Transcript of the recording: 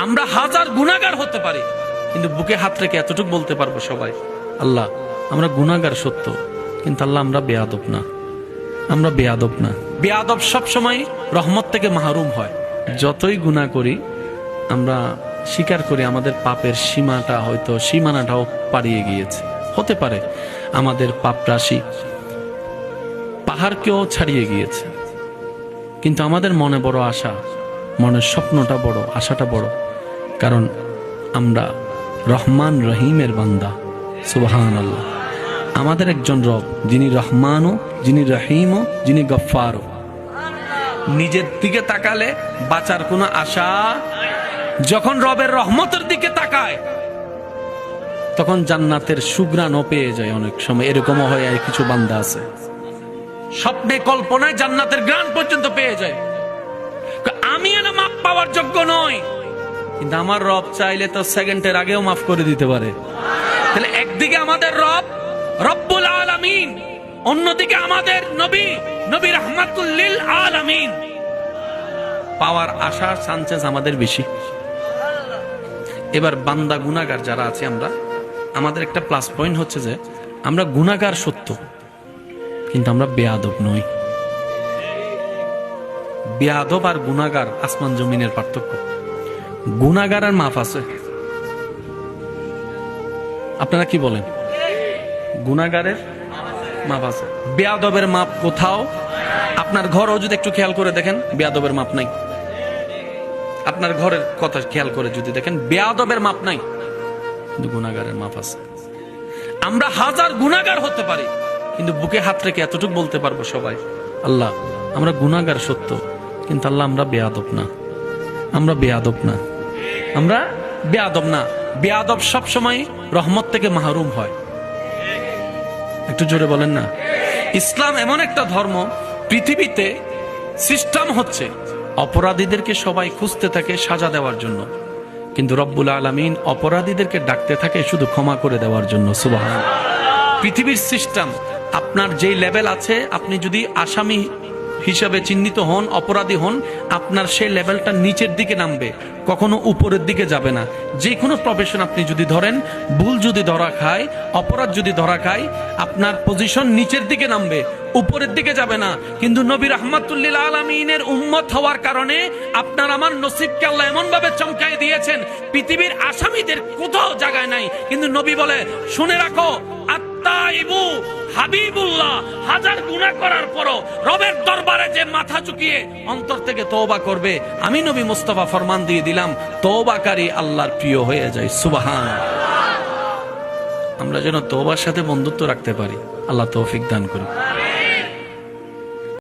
আমরা হাজার গুনাহগার হতে পারি, কিন্তু বুকে হাত রেখে এতটুকু বলতে পারবো সবাই, আল্লাহ আমরা গুনাহগার সত্য, কিন্তু আল্লাহ আমরা বেয়াদব না, আমরা বেয়াদব না। বেয়াদব সবসময় রহমত থেকে মাহরুম হয়। যতই গুনাহ করি আমরা স্বীকার করি আমাদের পাপের সীমাটা হয়তো সীমানাটাও পাড়িয়ে গিয়েছে। হতে পারে আমাদের পাপ রাশি পাহাড়কেও ছাড়িয়ে গিয়েছে, কিন্তু আমাদের মনে বড় আশা, মনের স্বপ্নটা বড়, আশাটা বড়, কারণ আমরা রহমান রহিমের বান্দা। সুবহানাল্লাহ। আমাদের একজন রব, যিনি রহমানও, যিনি রহিমও, যিনি গফফারও। নিজের দিকে তাকালে বাঁচার কোনো আশা, যখন রবের রহমতের দিকে তাকায় তখন জান্নাতের সুঘ্রাণও পেয়ে যায়। অনেক সময় এরকমও হয়, কিছু বান্দা আছে স্বপ্নে কল্পনায় জান্নাতের ঘ্রাণ পর্যন্ত পেয়ে যায়। আমি না মাপ পাওয়ার যোগ্য নই, কিন্তু আমার রব চাইলে তো সেকেন্ডের আগেও মাফ করে দিতে পারে। তাহলে একদিকে আমাদের রব রব্বুল আলামিন, অন্যদিকে আমাদের নবী, নবী রাহমাতুল লিল আলামিন। পাওয়ার আশার চান্সেস আমাদের বেশি। এবার বান্দা গুনাহগার যারা আছে আমরা, আমাদের একটা প্লাস পয়েন্ট হচ্ছে যে আমরা গুনাহগার সত্য, কিন্তু আমরা বেয়াদব নই। বেয়াদব আর গুনাহগার আসমান জমিনের পার্থক্য। গুনাহগার আর মাফ আছে। আপনারা কি বলেন? গুনাহগারের মাপ আছে, বেয়াদবের মাপ কোথাও। আপনার ঘরও যদি একটু খেয়াল করে দেখেন, বেয়াদবের মাপ নাই। আপনার ঘরের কথা খেয়াল করে যদি দেখেন, বেয়াদবের মাপ নাই, কিন্তু গুনাহগারের মাপ আছে। আমরা হাজার গুনাহগার হতে পারি, কিন্তু বুকে হাত রেখে এতটুকু বলতে পারবো সবাই, আল্লাহ আমরা গুনাহগার সত্য, কিন্তু আল্লাহ আমরা বেয়াদব না, আমরা বেয়াদব না, আমরা বেয়াদব না। বেয়াদব সবসময় রহমত থেকে মাহরুম হয়। একটু জোরে বলেন না। ইসলাম এমন একটা ধর্ম, পৃথিবীতে সিস্টেম হচ্ছে অপরাধীদেরকে সবাই খুঁজতে থাকে সাজা দেওয়ার জন্য, কিন্তু রব্বুল আলামিন অপরাধীদেরকে ডাকতে থাকে শুধু ক্ষমা করে দেওয়ার জন্য। সুবহানাল্লাহ। পৃথিবীর সিস্টেম, আপনার যেই লেভেল আছে, আপনি যদি আসামি হিসাবে চিহ্নিত হন, অপরাধী হন, আপনার সেই লেভেলটা নিচের দিকে নামবে, কখনো উপরের দিকে যাবে না। যে কোনো প্রফেশন আপনি যদি ধরেন, ভুল যদি ধরা খায়, অপরাধ যদি ধরা খায়, আপনার পজিশন নিচের দিকে নামবে, উপরের দিকে যাবে না। কিন্তু নবী রাহমাতুল লিল আলামিনের উম্মত হওয়ার কারণে আপনার আমার নসিবকে আল্লাহ এমন ভাবে চমকাই দিয়েছেন, পৃথিবীর আসামিদের কোথাও জায়গায় নাই। কিন্তু নবী বলে, শুনে রাখো, আত্তাইবু হাবিবুল্লাহ, হাজার গুনাহ করার পরও রবের দরবারে যে মাথা ঝুঁকিয়ে অন্তর থেকে তওবা করবে, আমি নবী মুস্তাফা ফরমান দিয়ে দিলাম, তওবাকারী আল্লাহর প্রিয় হয়ে যায়। সুবহানাল্লাহ। আমরা যেন তওবার সাথে বন্ধুত্ব রাখতে পারি, আল্লাহ তৌফিক দান করুন।